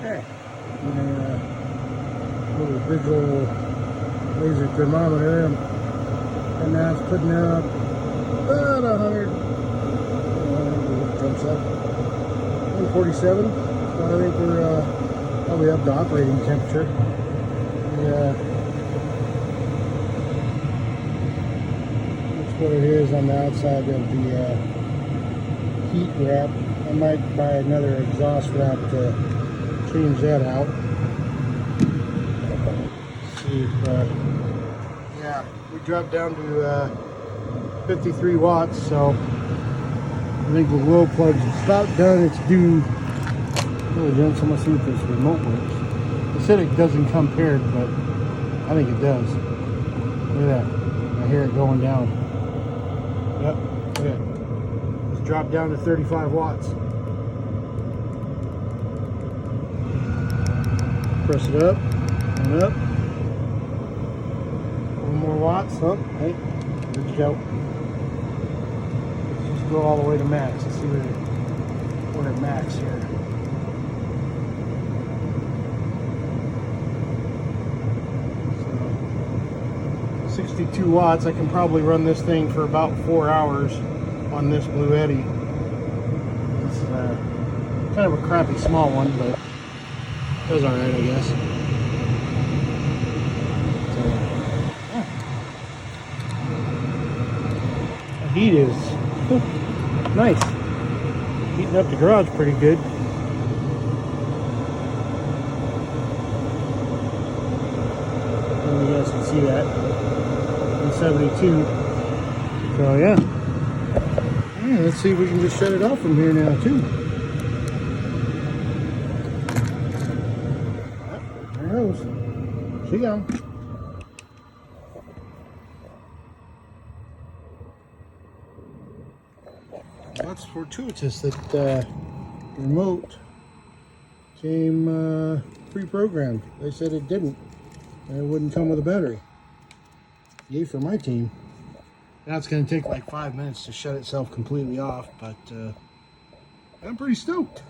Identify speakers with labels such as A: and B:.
A: Okay. Little visual laser thermometer, and now it's putting out about 100. Jumps up 147. So I think we're probably up to operating temperature. That's what it is on the outside of the heat wrap. I might buy another exhaust wrap to change that out. Let's see if, yeah, we dropped down to 53 watts, so I think the glow plug's about done. It's due. Really done, so I'm gonna see if this remote works. They said it doesn't come paired, but I think it does. Look at that. I hear it going down. Yep, look at it. It's dropped down to 35 watts. Press it up and up. One more watts. Oh, hey, good to go. Let's just go all the way to max. Let's see where we're at max here. So, 62 watts. I can probably run this thing for about 4 hours on this Bluetti. It's kind of a crappy small one, but does all right, I guess. So, yeah. The heat is nice. Heating up the garage pretty good. And you guys can see that. 172. So yeah. Yeah, let's see if we can just shut it off from here now too. There it goes. She gone. That's fortuitous that the remote came pre-programmed. They said it didn't, and it wouldn't come with a battery. Yay for my team. Now it's going to take like 5 minutes to shut itself completely off, but I'm pretty stoked.